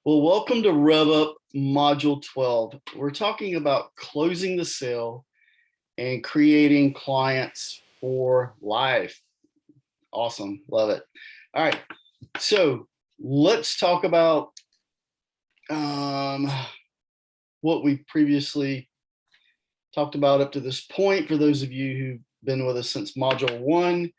Well, welcome to Rev Up Module 12. We're talking about closing the sale and creating clients for life. Awesome. Love it. All right. So let's talk about what we previously talked about up to this point. For those of you who've been with us since Module 1,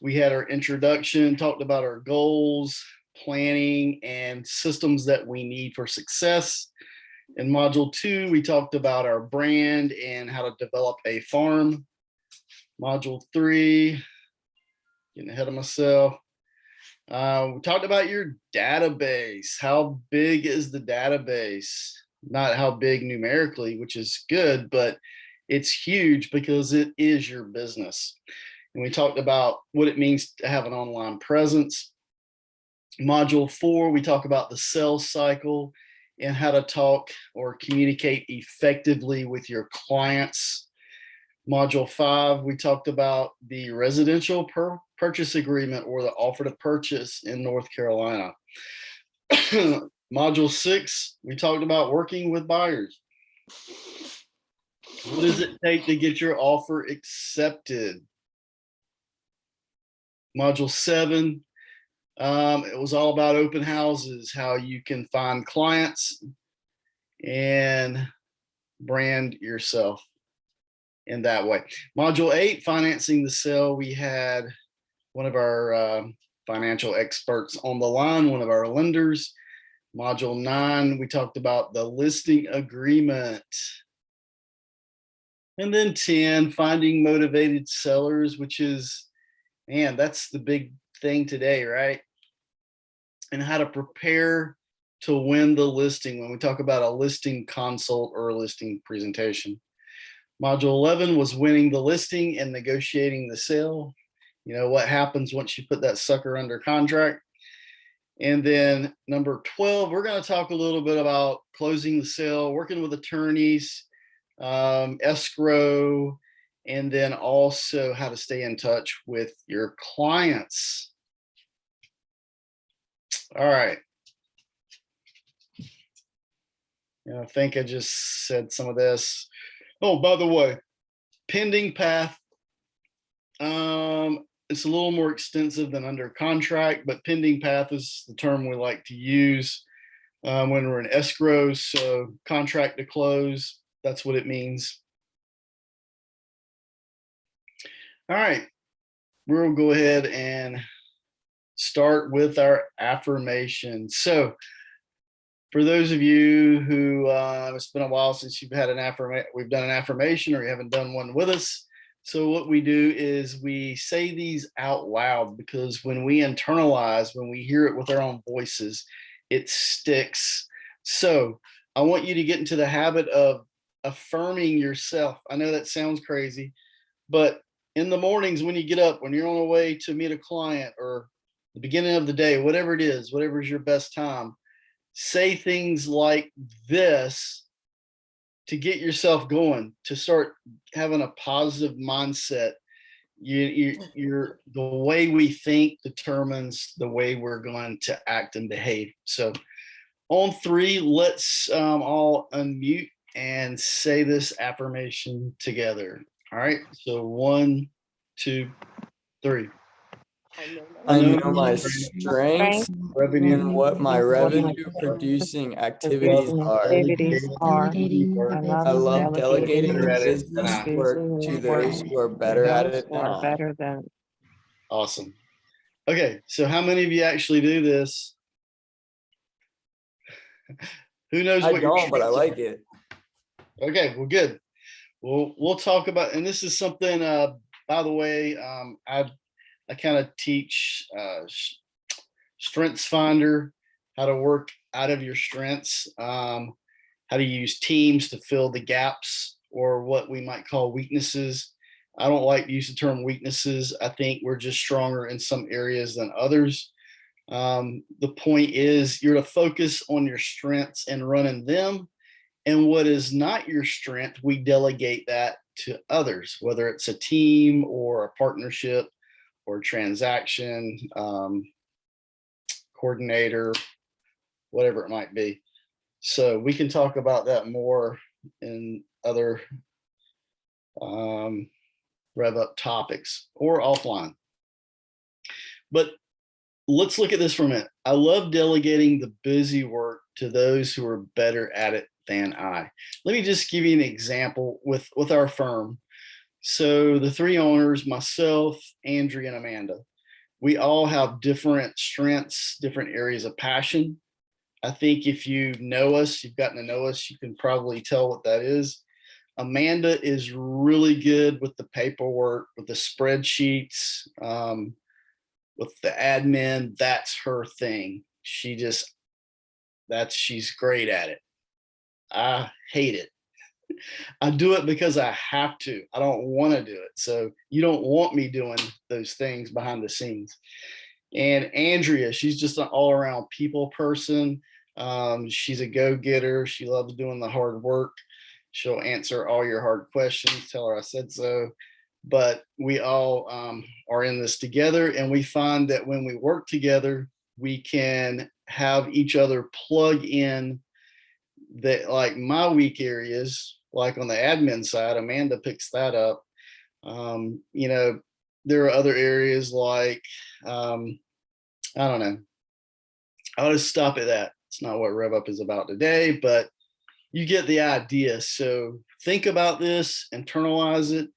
we had our introduction, talked about our goals, planning, and systems that we need for success. In Module 2, we talked about our brand and how to develop a farm. Module 3, getting ahead of myself. We talked about your database. How big is the database? Not how big numerically, which is good, but it's huge because it is your business. And we talked about what it means to have an online presence. Module 4, we talk about the sales cycle and how to talk or communicate effectively with your clients. Module 5, we talked about the residential purchase agreement or the offer to purchase in North Carolina. Module 6, we talked about working with buyers. What does it take to get your offer accepted? Module 7, it was all about open houses, how you can find clients and brand yourself in that way. Module 8, financing the sale. We had one of our financial experts on the line, one of our lenders. Module 9, we talked about the listing agreement. And then 10, finding motivated sellers, which is, man, that's the big thing today, right? And how to prepare to win the listing when we talk about a listing consult or a listing presentation. Module 11 was winning the listing and negotiating the sale. You know, what happens once you put that sucker under contract. And then number 12, we're going to talk a little bit about closing the sale, working with attorneys, escrow, and then also how to stay in touch with your clients. All right. I think I just said some of this. Oh, by the way, pending path. It's a little more extensive than under contract, but pending path is the term we like to use when we're in escrow. So contract to close, that's what it means. All right, we'll go ahead and start with our affirmation. So for those of you who it's been a while since you've had an affirmation, we've done an affirmation or you haven't done one with us. So what we do is we say these out loud because when we internalize, when we hear it with our own voices, it sticks. So I want you to get into the habit of affirming yourself. I know that sounds crazy, but in the mornings when you get up, when you're on the way to meet a client or the beginning of the day, whatever it is, whatever is your best time, say things like this to get yourself going, to start having a positive mindset. You're the way we think determines the way we're going to act and behave. So on 3, let's all unmute and say this affirmation together. All right. So 1, 2, 3. I know my strengths Revenue and what my revenue producing activities are. I love delegating business work to those who are better at it than I. Awesome. Okay, so how many of you actually do this? Who knows I what don't, but I like it. Okay, well, good. We'll talk about, and this is something, by the way, I kind of teach Strengths Finder, how to work out of your strengths, how to use teams to fill the gaps or what we might call weaknesses. I don't like to use the term weaknesses. I think we're just stronger in some areas than others. The point is you're to focus on your strengths and running them. And what is not your strength, we delegate that to others, whether it's a team or a partnership or a transaction, coordinator, whatever it might be. So we can talk about that more in other rev up topics or offline. But let's look at this for a minute. I love delegating the busy work to those who are better at it than I. Let me just give you an example with our firm. So the three owners, myself, Andrea, and Amanda, we all have different strengths, different areas of passion. I think if you know us, you've gotten to know us, you can probably tell what that is. Amanda is really good with the paperwork, with the spreadsheets, with the admin. That's her thing. She's great at it. I hate it. I do it because I have to. I don't want to do it. So you don't want me doing those things behind the scenes. And Andrea, she's just an all around people person. She's a go-getter. She loves doing the hard work. She'll answer all your hard questions. Tell her I said so. But we all are in this together, and we find that when we work together, we can have each other plug in that, like my weak areas, like on the admin side, Amanda picks that up. You know, there are other areas like, I don't know. I'll just stop at that. It's not what Rev Up is about today, but you get the idea. So think about this, internalize it.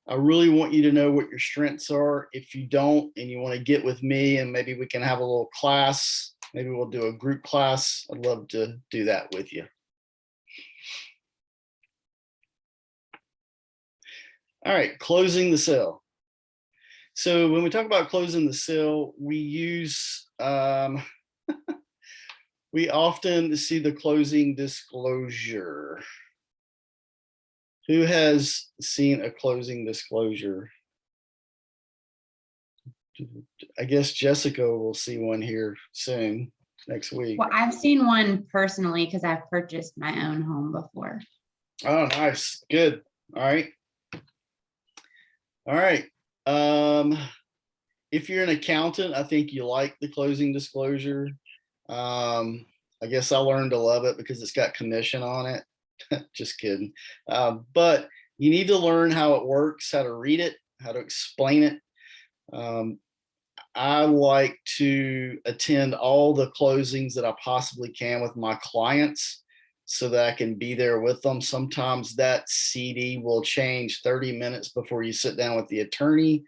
I really want you to know what your strengths are. If you don't, and you want to get with me and maybe we can have a little class, maybe we'll do a group class. I'd love to do that with you. All right, closing the sale. So when we talk about closing the sale, we use, we often see the closing disclosure. Who has seen a closing disclosure? I guess Jessica will see one here soon, next week. Well, I've seen one personally because I've purchased my own home before. Oh, nice. Good. All right. All right. If you're an accountant, I think you like the closing disclosure. I guess I learned to love it because it's got commission on it. Just kidding. But you need to learn how it works, how to read it, how to explain it. I like to attend all the closings that I possibly can with my clients so that I can be there with them. Sometimes that CD will change 30 minutes before you sit down with the attorney,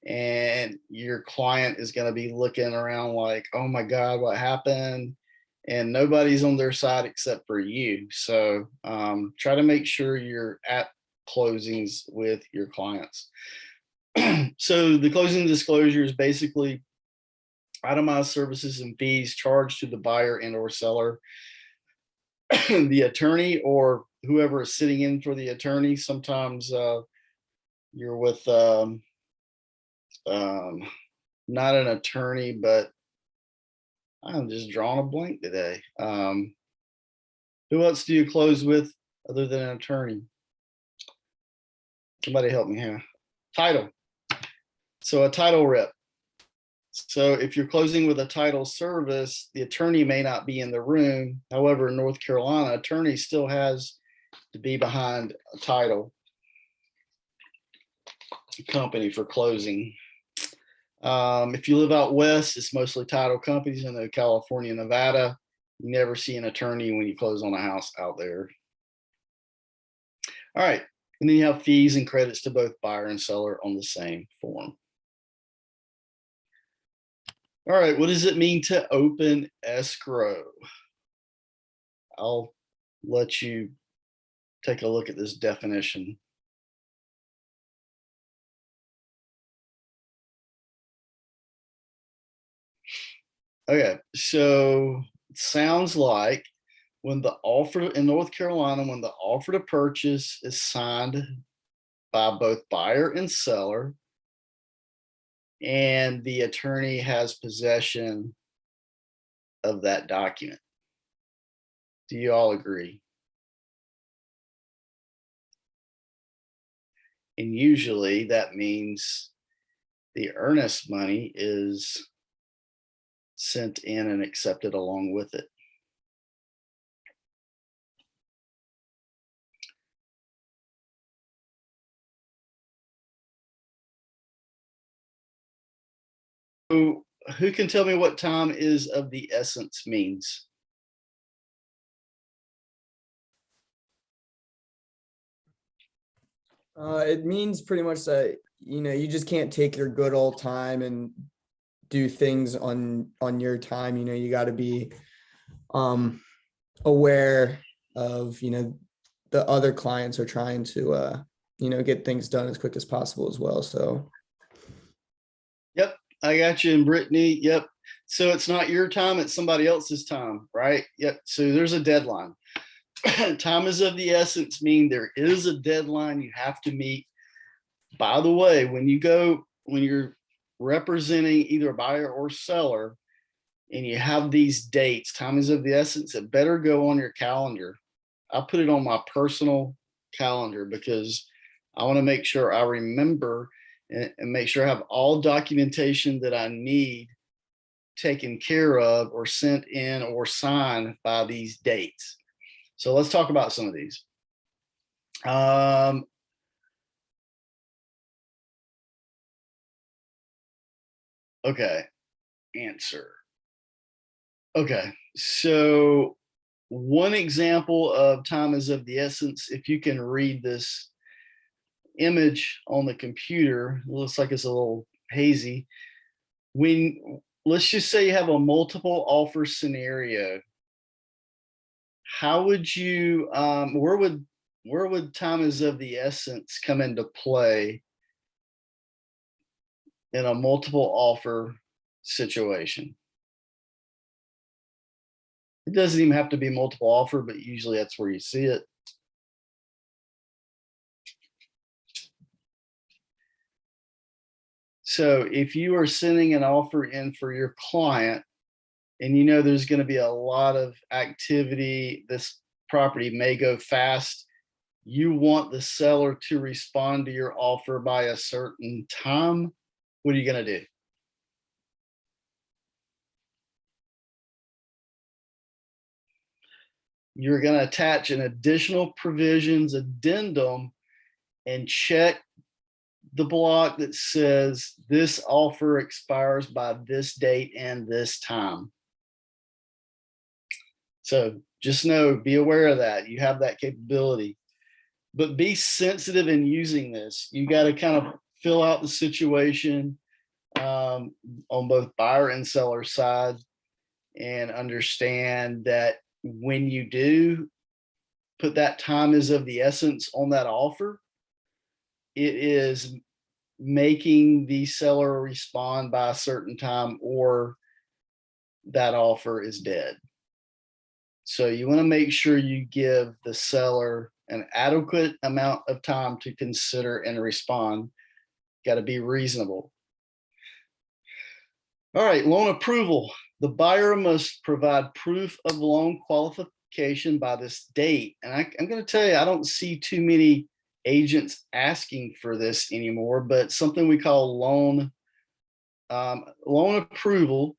and your client is going to be looking around like, oh my God, what happened? And nobody's on their side except for you. So try to make sure you're at closings with your clients. So the closing disclosure is basically itemized services and fees charged to the buyer and or seller, the attorney or whoever is sitting in for the attorney. Sometimes you're with not an attorney, but I'm just drawing a blank today. Who else do you close with other than an attorney? Somebody help me here. Title. So a title rep. So if you're closing with a title service, the attorney may not be in the room. However, in North Carolina, attorney still has to be behind a title company for closing. If you live out west, it's mostly title companies. In California, Nevada, you never see an attorney when you close on a house out there. All right. And then you have fees and credits to both buyer and seller on the same form. All right. What does it mean to open escrow? I'll let you take a look at this definition. Okay. So it sounds like when the offer in North Carolina, when the offer to purchase is signed by both buyer and seller, and the attorney has possession of that document. Do you all agree? And usually that means the earnest money is sent in and accepted along with it. who can tell me what time is of the essence means? It means pretty much that, you just can't take your good old time and do things on your time. You got to be aware of, the other clients are trying to, get things done as quick as possible as well. So. Yep, I got you. And Brittany, yep. So it's not your time, it's somebody else's time, right? Yep. So there's a deadline. Time is of the essence, mean there is a deadline you have to meet. By the way, when you're representing either a buyer or seller and you have these dates, time is of the essence, it better go on your calendar. I put it on my personal calendar because I want to make sure I remember and make sure I have all documentation that I need taken care of or sent in or signed by these dates. So let's talk about some of these. Okay, answer. Okay, so one example of time is of the essence, if you can read this image on the computer, it looks like it's a little hazy. Let's just say you have a multiple offer scenario. How would you, where would time is of the essence come into play in a multiple offer situation? It doesn't even have to be multiple offer, but usually that's where you see it. So if you are sending an offer in for your client and you know there's going to be a lot of activity, this property may go fast, you want the seller to respond to your offer by a certain time, what are you going to do? You're going to attach an additional provisions addendum and check the block that says this offer expires by this date and this time. So just know, be aware of that. You have that capability, but be sensitive in using this. You got to kind of fill out the situation on both buyer and seller side and understand that when you do put that time is of the essence on that offer, it is making the seller respond by a certain time or that offer is dead. So you want to make sure you give the seller an adequate amount of time to consider and respond. Got to be reasonable. All right, loan approval. The buyer must provide proof of loan qualification by this date. And I'm going to tell you, I don't see too many agents asking for this anymore, but something we call loan approval.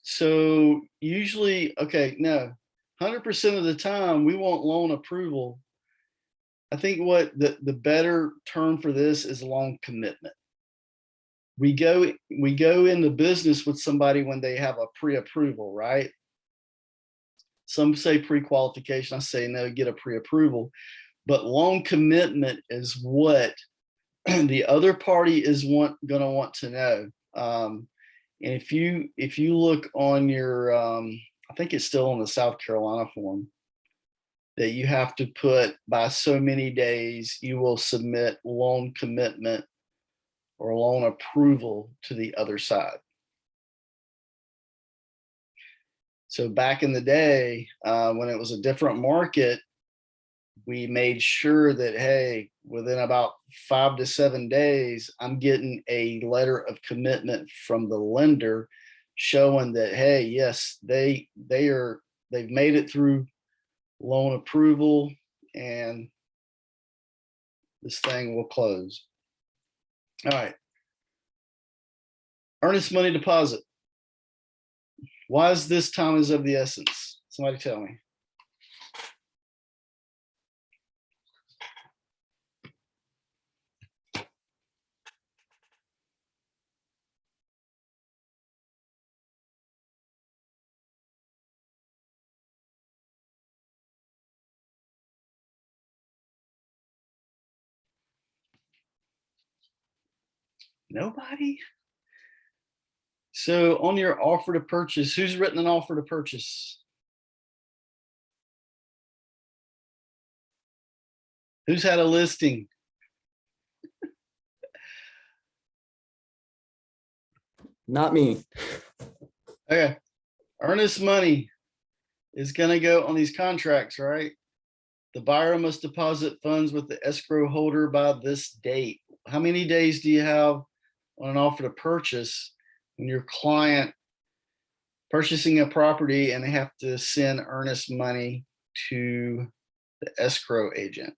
So usually, okay, no, 100% of the time we want loan approval. I think what the better term for this is loan commitment. We go into business with somebody when they have a pre-approval, right? Some say pre-qualification. I say no, get a pre-approval. But loan commitment is what the other party is going to want to know. And if you look on your, I think it's still on the South Carolina form, that you have to put by so many days, you will submit loan commitment or loan approval to the other side. So back in the day, when it was a different market, we made sure that, hey, within about 5 to 7 days, I'm getting a letter of commitment from the lender showing that, hey, yes, they've made it through loan approval and this thing will close. All right. Earnest money deposit. Why is this time is of the essence? Somebody tell me. Nobody? So on your offer to purchase, who's written an offer to purchase? Who's had a listing? Not me. Okay. Earnest money is going to go on these contracts, right? The buyer must deposit funds with the escrow holder by this date. How many days do you have on an offer to purchase when your client purchasing a property and they have to send earnest money to the escrow agent?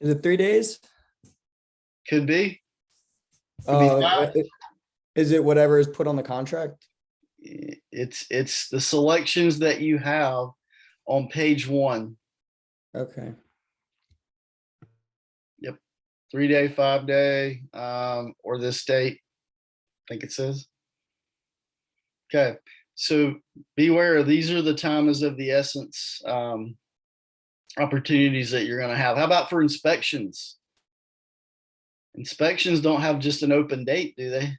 Is it 3 days? Could be. Could be five. Is it whatever is put on the contract? It's the selections that you have on page 1. Okay. 3 day, 5 day, or this date, I think it says. Okay, so beware, these are the times of the essence opportunities that you're gonna have. How about for inspections? Inspections don't have just an open date, do they?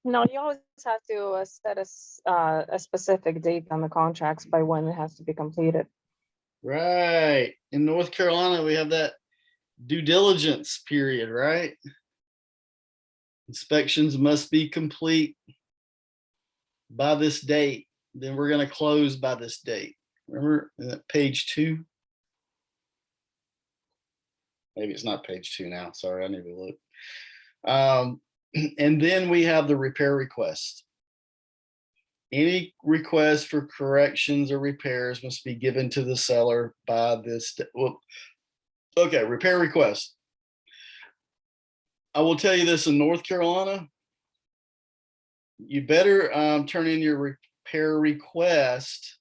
No, you always have to set a specific date on the contracts by when it has to be completed. Right. In North Carolina, we have that due diligence period, right? Inspections must be complete by this date. Then we're going to close by this date. Remember page 2? Maybe it's not page 2 now. Sorry, I need to look. And then we have the repair request. Any request for corrections or repairs must be given to the seller by this. Well, okay, repair request. I will tell you this, in North Carolina, you better turn in your repair request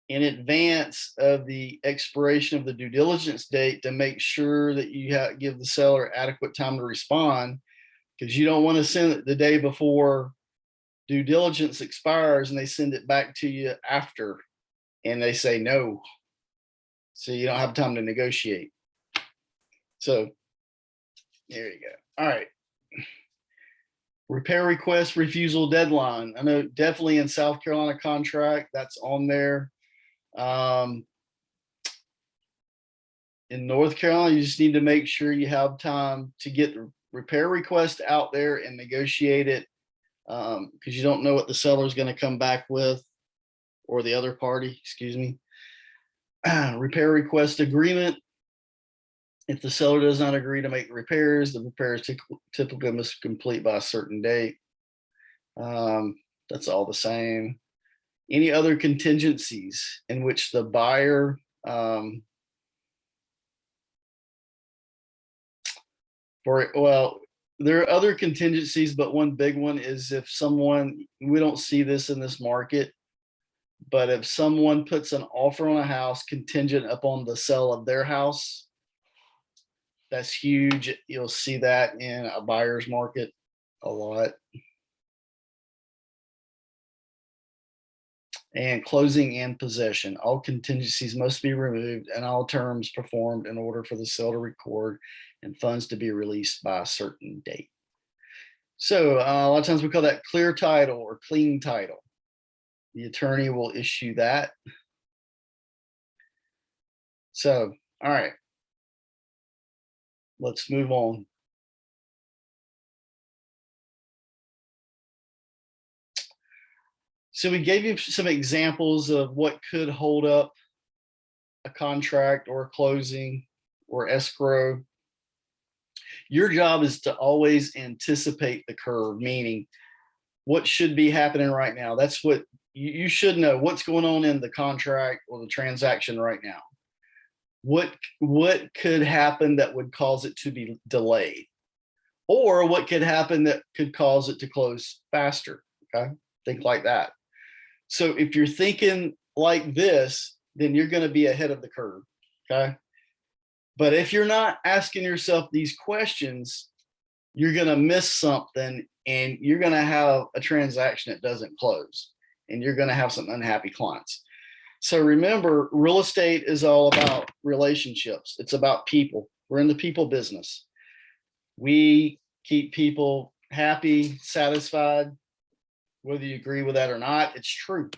in advance of the expiration of the due diligence date to make sure that you give the seller adequate time to respond, because you don't want to send it the day before due diligence expires and they send it back to you after and they say no. So you don't have time to negotiate. So there you go. All right. Repair request refusal deadline. I know definitely in South Carolina contract that's on there. In North Carolina, you just need to make sure you have time to get the repair request out there and negotiate it, because you don't know what the seller is going to come back with, or the other party, excuse me. Repair request agreement. If the seller does not agree to make repairs, the repairs typically must complete by a certain date. That's all the same. Any other contingencies in which the buyer there are other contingencies, but one big one is if someone, we don't see this in this market, but if someone puts an offer on a house contingent upon the sale of their house, that's huge. You'll see that in a buyer's market a lot. And closing and possession. All contingencies must be removed and all terms performed in order for the sale to record and funds to be released by a certain date. So a lot of times we call that clear title or clean title. The attorney will issue that. So, all right. Let's move on. So we gave you some examples of what could hold up a contract or a closing or escrow. Your job is to always anticipate the curve, meaning what should be happening right now. That's what you should know, what's going on in the contract or the transaction right now. What could happen that would cause it to be delayed, or what could happen that could cause it to close faster. Okay, think like that. So if you're thinking like this, then you're going to be ahead of the curve. Okay. But if you're not asking yourself these questions, you're going to miss something and you're going to have a transaction that doesn't close and you're going to have some unhappy clients. So remember, real estate is all about relationships. It's about people. We're in the people business. We keep people happy, satisfied, whether you agree with that or not, it's true.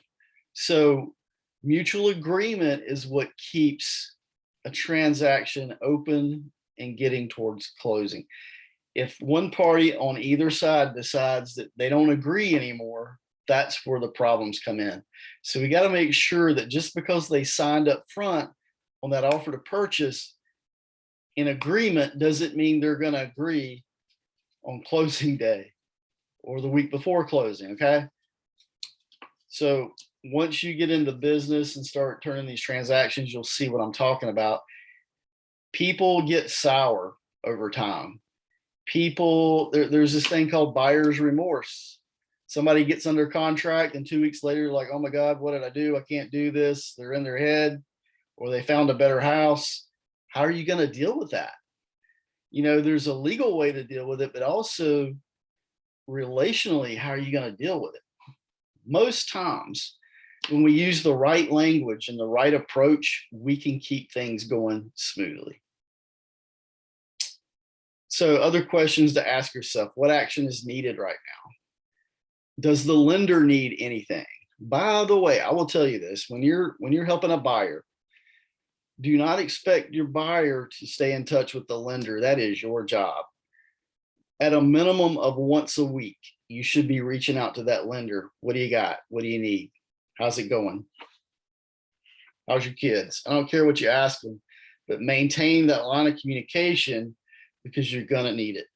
So mutual agreement is what keeps a transaction open and getting towards closing. If one party on either side decides that they don't agree anymore, that's where the problems come in. So we got to make sure that just because they signed up front on that offer to purchase in agreement doesn't mean they're going to agree on closing day or the week before closing. Okay. So once you get into business and start turning these transactions, you'll see what I'm talking about. People get sour over time. There's this thing called buyer's remorse. Somebody gets under contract and 2 weeks later, like, oh my God, what did I do? I can't do this. They're in their head, or they found a better house. How are you going to deal with that? You know, there's a legal way to deal with it, but also relationally, how are you going to deal with it? Most times, when we use the right language and the right approach, we can keep things going smoothly. So other questions to ask yourself: what action is needed right now? Does the lender need anything? By the way, I will tell you this: when you're helping a buyer, do not expect your buyer to stay in touch with the lender. That is your job. At a minimum of once a week, you should be reaching out to that lender. What do you got? What do you need? How's it going? How's your kids? I don't care what you ask them, but maintain that line of communication because you're going to need it.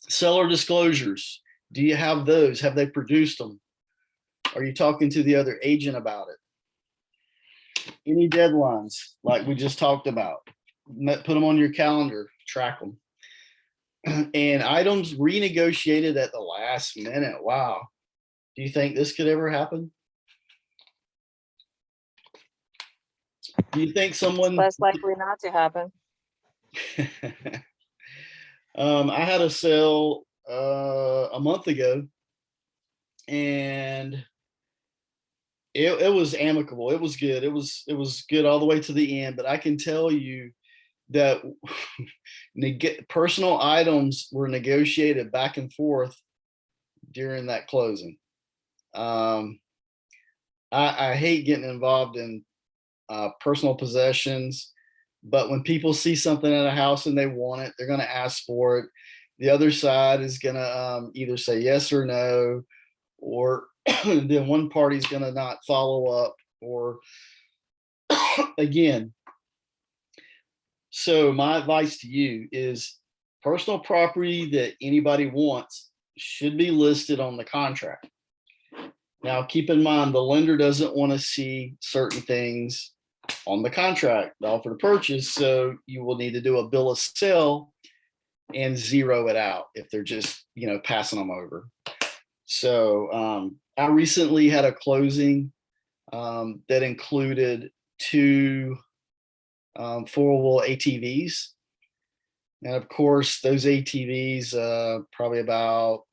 Seller disclosures. Do you have those? Have they produced them? Are you talking to the other agent about it? Any deadlines like we just talked about? Put them on your calendar, track them. And items renegotiated at the last minute. Wow. Do you think this could ever happen? Do you think someone Less likely not to happen. I had a sale a month ago, and it was amicable. It was good. It was good all the way to the end. But I can tell you that personal items were negotiated back and forth during that closing. I hate getting involved in personal possessions, but when people see something in a house and they want it, they're going to ask for it. The other side is going to either say yes or no, or then one party's going to not follow up, or again. So my advice to you is personal property that anybody wants should be listed on the contract. Now, keep in mind, the lender doesn't want to see certain things on the contract, the offer to purchase. So you will need to do a bill of sale and zero it out if they're just, passing them over. So I recently had a closing that included 2 4-wheel ATVs. And of course, those ATVs, probably about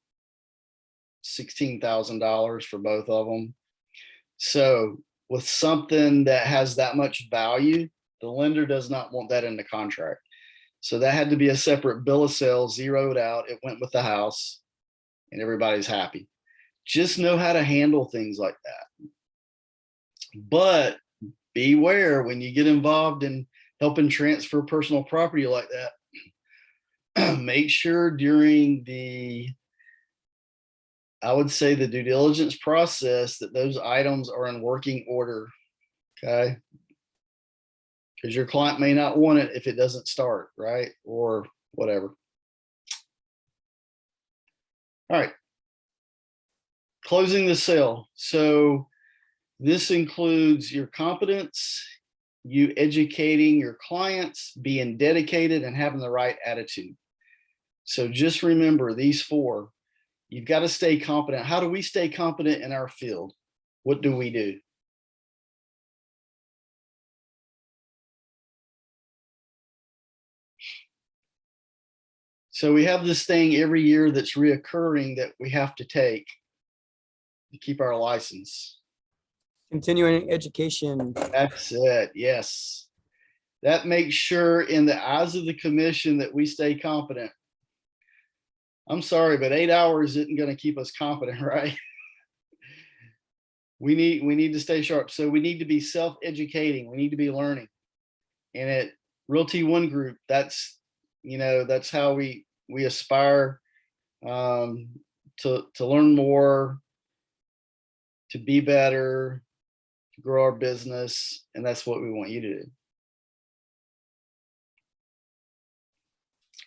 $16,000 for both of them. So with something that has that much value, the lender does not want that in the contract. So that had to be a separate bill of sale, zeroed out. It went with the house and everybody's happy. Just know how to handle things like that. But beware when you get involved in helping transfer personal property like that. Make sure during I would say the due diligence process that those items are in working order. Okay. Because your client may not want it if it doesn't start, right? Or whatever. All right. Closing the sale. So this includes your competence, you educating your clients, being dedicated, and having the right attitude. So just remember these 4. You've got to stay competent. How do we stay competent in our field? What do we do? So we have this thing every year that's reoccurring that we have to take to keep our license. Continuing education. That's it. Yes. That makes sure in the eyes of the commission that we stay competent. I'm sorry, but 8 hours isn't going to keep us competent, right? We need to stay sharp. So we need to be self-educating. We need to be learning. And at Realty One Group, that's how we aspire to learn more, to be better, to grow our business, and that's what we want you to do.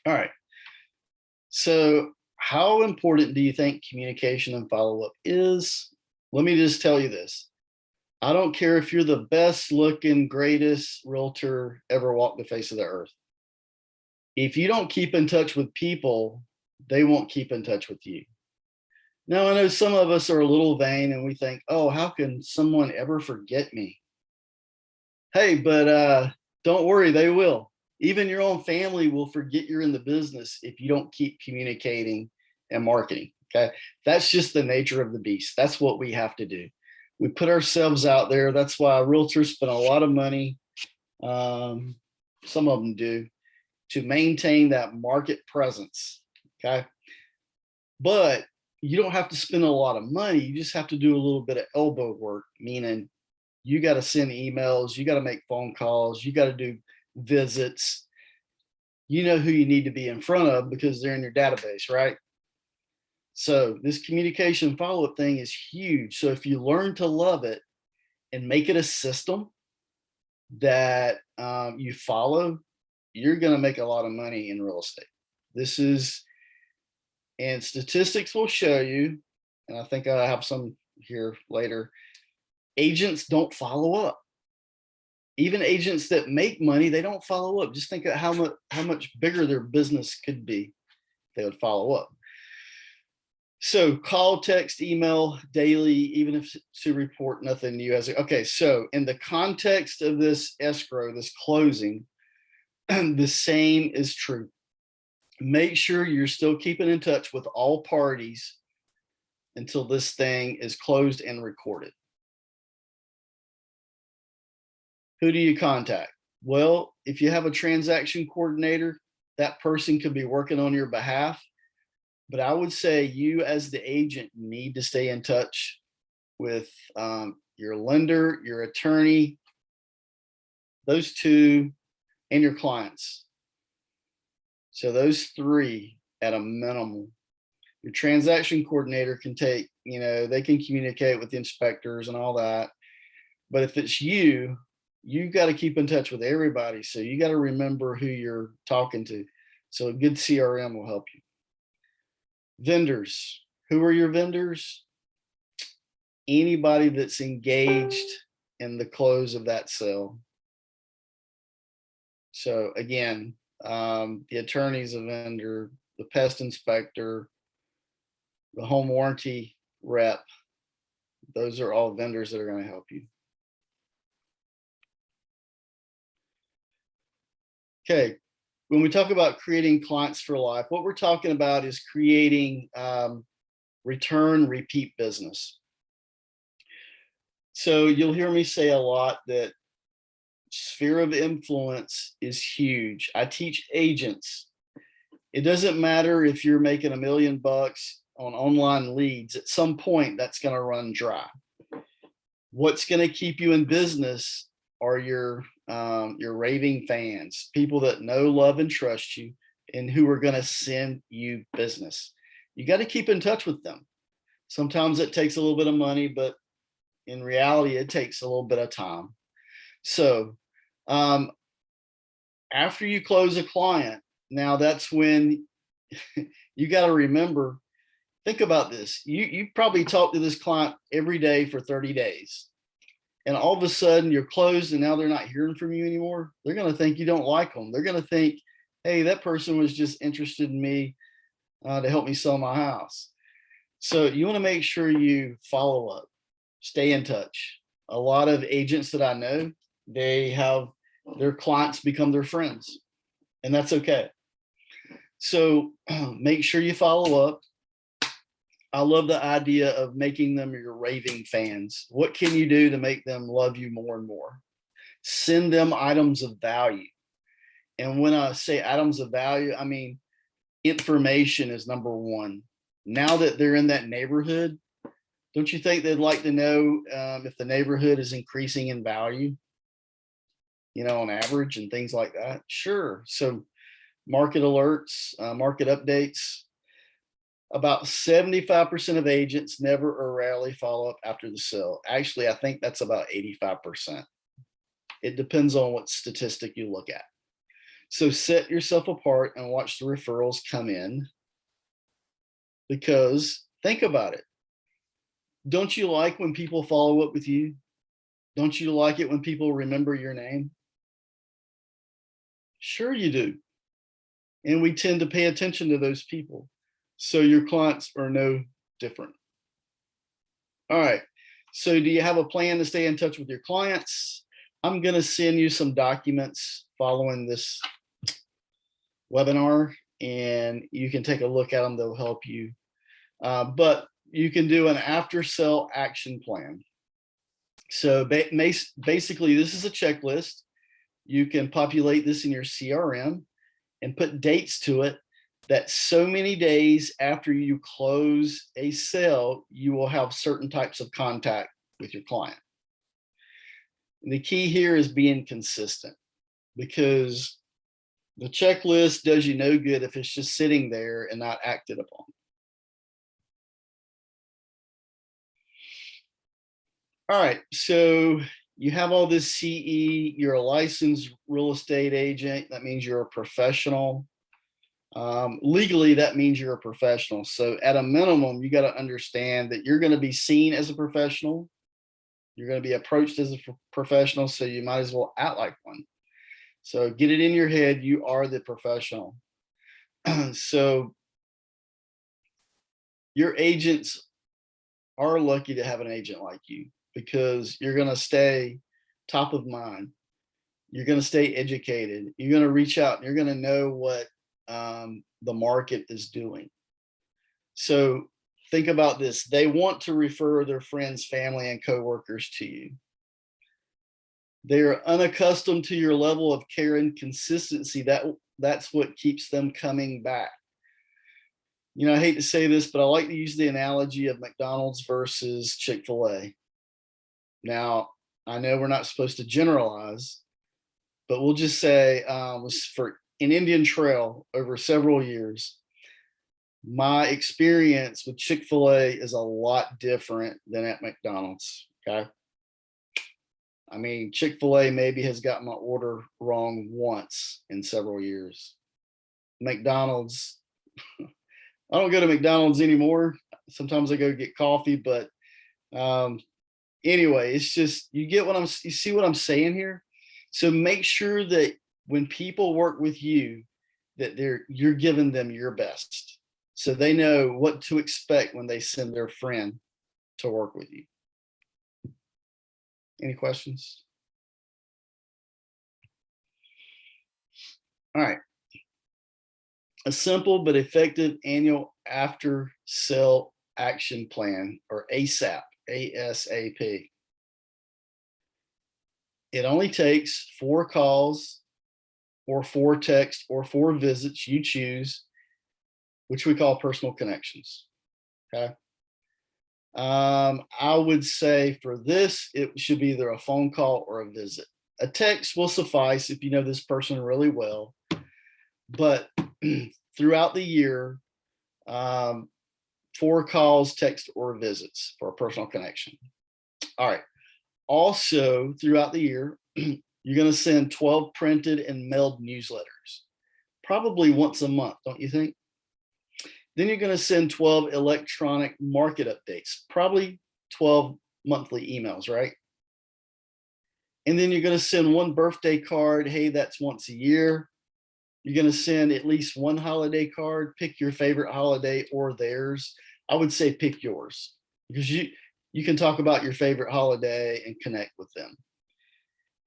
All right. So how important do you think communication and follow-up is? Let me just tell you this. I don't care if you're the best looking, greatest realtor ever walked the face of the earth. If you don't keep in touch with people, they won't keep in touch with you. Now, I know some of us are a little vain and we think, oh, how can someone ever forget me? Hey, but don't worry, they will. Even your own family will forget you're in the business if you don't keep communicating and marketing. Okay. That's just the nature of the beast. That's what we have to do. We put ourselves out there. That's why realtors spend a lot of money. Some of them do, to maintain that market presence. Okay. But you don't have to spend a lot of money. You just have to do a little bit of elbow work, meaning you got to send emails, you got to make phone calls, you got to do visits. You know who you need to be in front of because they're in your database, right? So this communication follow-up thing is huge. So if you learn to love it and make it a system that you follow, you're going to make a lot of money in real estate. This is, and statistics will show you, and I think I have some here later, agents don't follow up. Even agents that make money, they don't follow up. Just think of how much bigger their business could be if they would follow up. So call, text, email daily, even if to report nothing new. Okay, so in the context of this escrow, this closing, the same is true. Make sure you're still keeping in touch with all parties until this thing is closed and recorded. Who do you contact? Well, if you have a transaction coordinator, that person could be working on your behalf. But I would say you as the agent need to stay in touch with your lender, your attorney, those two, and your clients. So those three at a minimum. Your transaction coordinator can take, they can communicate with the inspectors and all that. But if it's you got to keep in touch with everybody. So you got to remember who you're talking to. So a good CRM will help you. Vendors. Who are your vendors? Anybody that's engaged in the close of that sale. So again, the attorney's a vendor, the pest inspector, the home warranty rep. Those are all vendors that are going to help you. Okay, when we talk about creating clients for life, what we're talking about is creating repeat business. So you'll hear me say a lot that sphere of influence is huge. I teach agents. It doesn't matter if you're making $1 million on online leads. At some point, that's going to run dry. What's going to keep you in business are your raving fans, people that know, love, and trust you, and who are going to send you business. You got to keep in touch with them. Sometimes it takes a little bit of money, but in reality, it takes a little bit of time. So after you close a client, now that's when you got to remember, think about this. You probably talk to this client every day for 30 days. And all of a sudden you're closed and now they're not hearing from you anymore. They're going to think you don't like them. They're going to think, hey, that person was just interested in me to help me sell my house. So you want to make sure you follow up, stay in touch. A lot of agents that I know, they have their clients become their friends, and that's okay. So make sure you follow up. I love the idea of making them your raving fans. What can you do to make them love you more and more? Send them items of value. And when I say items of value, I mean information is number one. Now that they're in that neighborhood, don't you think they'd like to know if the neighborhood is increasing in value, on average and things like that? Sure. So market alerts, market updates. About 75% of agents never or rarely follow up after the sale. Actually, I think that's about 85%. It depends on what statistic you look at. So set yourself apart and watch the referrals come in, because think about it. Don't you like when people follow up with you? Don't you like it when people remember your name? Sure you do. And we tend to pay attention to those people. So your clients are no different. All right. So do you have a plan to stay in touch with your clients? I'm going to send you some documents following this webinar, and you can take a look at them. They'll help you. But you can do an after sale action plan. So basically, this is a checklist. You can populate this in your CRM and put dates to it, that so many days after you close a sale, you will have certain types of contact with your client. And the key here is being consistent, because the checklist does you no good if it's just sitting there and not acted upon. All right, so you have all this CE, you're a licensed real estate agent. That means you're a professional. Legally, that means you're a professional. So at a minimum, you got to understand that you're going to be seen as a professional. You're going to be approached as a professional, so you might as well act like one. So get it in your head, you are the professional. So your agents are lucky to have an agent like you, because you're going to stay top of mind. You're going to stay educated. You're going to reach out and you're going to know what the market is doing. So think about this. They want to refer their friends, family, and coworkers to you. They are unaccustomed to your level of care and consistency. That's what keeps them coming back. I hate to say this, but I like to use the analogy of McDonald's versus Chick-fil-A. Now, I know we're not supposed to generalize, but we'll just say was for an Indian Trail over several years. My experience with Chick-fil-A is a lot different than at McDonald's. Okay. I mean, Chick-fil-A maybe has got my order wrong once in several years. McDonald's, I don't go to McDonald's anymore. Sometimes I go get coffee, but anyway, it's just, you see what I'm saying here? So make sure that when people work with you, that you're giving them your best, so they know what to expect when they send their friend to work with you. Any questions? All right. A simple but effective annual after sale action plan, or ASAP, ASAP. It only takes 4 calls or 4 texts or 4 visits, you choose, which we call personal connections. Okay. I would say for this, it should be either a phone call or a visit. A text will suffice if you know this person really well, but throughout the year, 4 calls, text, or visits for a personal connection. All right. Also, throughout the year, you're going to send 12 printed and mailed newsletters, probably once a month, don't you think? Then you're going to send 12 electronic market updates, probably 12 monthly emails, right? And then you're going to send 1 birthday card. Hey, that's once a year. You're going to send at least 1 holiday card. Pick your favorite holiday or theirs. I would say pick yours, because you can talk about your favorite holiday and connect with them.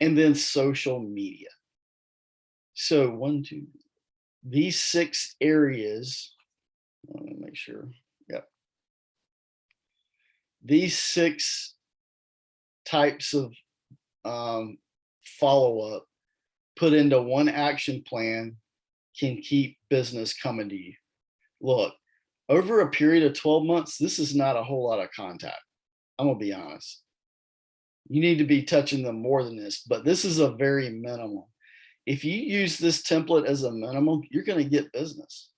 And then social media. So 1, 2, these 6 areas. Let me make sure. Yep. these 6 types of follow-up put into one action plan can keep business coming to you. Look, over a period of 12 months, this is not a whole lot of contact. I'm gonna be honest. You need to be touching them more than this, but this is a very minimal. If you use this template as a minimum, you're gonna get business.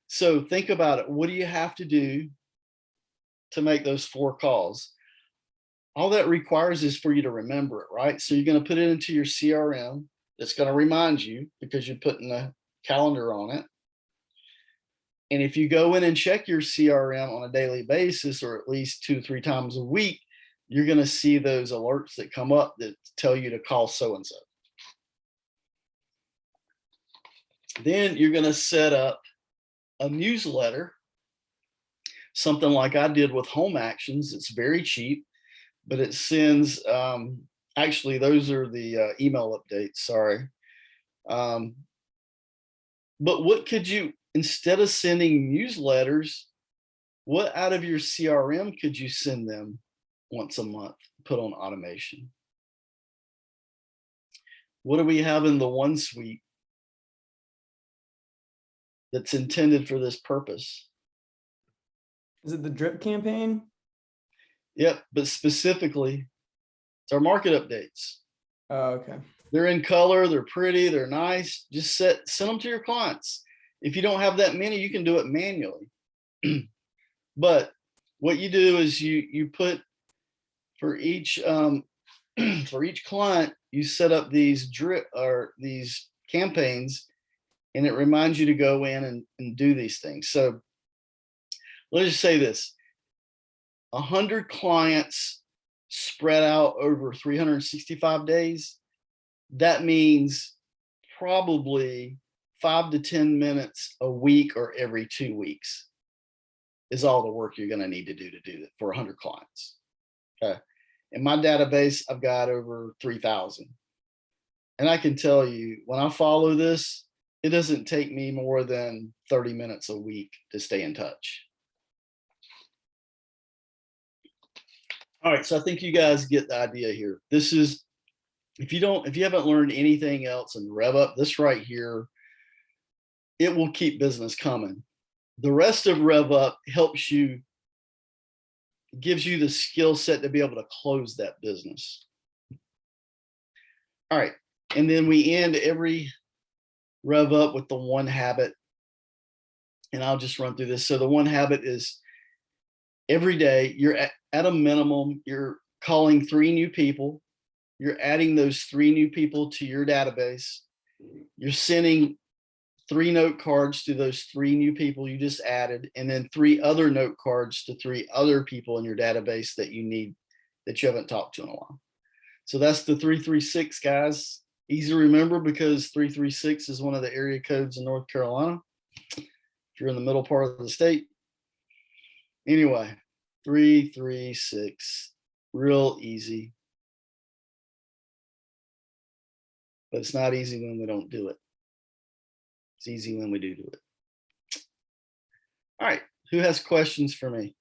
So think about it. What do you have to do to make those 4 calls? All that requires is for you to remember it, right? So you're going to put it into your CRM. That's going to remind you because you're putting a calendar on it. And if you go in and check your CRM on a daily basis, or at least 2-3 times a week, you're going to see those alerts that come up that tell you to call so-and-so. Then you're going to set up a newsletter, something like I did with Home Actions. It's very cheap, but it sends, actually, those are the email updates, sorry. But what could you, instead of sending newsletters, what out of your CRM could you send them once a month, put on automation? What do we have in the one suite that's intended for this purpose? Is it the drip campaign? Yep, but specifically, it's our market updates. Oh, okay. They're in color, they're pretty, they're nice. Just send them to your clients. If you don't have that many, you can do it manually. But what you do is you put for each for each client, you set up these drip or these campaigns, and it reminds you to go in and do these things. So let's just say this: 100 clients spread out over 365 days. That means probably 5 to 10 minutes a week or every 2 weeks is all the work you're going to need to do that for 100 clients. Okay. In my database, I've got over 3,000. And I can tell you, when I follow this, it doesn't take me more than 30 minutes a week to stay in touch. All right, so I think you guys get the idea here. This is, if you haven't learned anything else in RevUp, this right here, it will keep business coming. The rest of RevUp helps you, gives you the skill set to be able to close that business. All right, and then we end every RevUp with the 1 habit. And I'll just run through this. So the 1 habit is every day you're at a minimum, you're calling 3 new people. You're adding those 3 new people to your database. You're sending 3 note cards to those 3 new people you just added, and then 3 other note cards to 3 other people in your database that you need, that you haven't talked to in a while. So that's the 336, guys. Easy to remember because 336 is one of the area codes in North Carolina, if you're in the middle part of the state. Anyway, 336, real easy. But it's not easy when we don't do it. It's easy when we do it. All right, who has questions for me?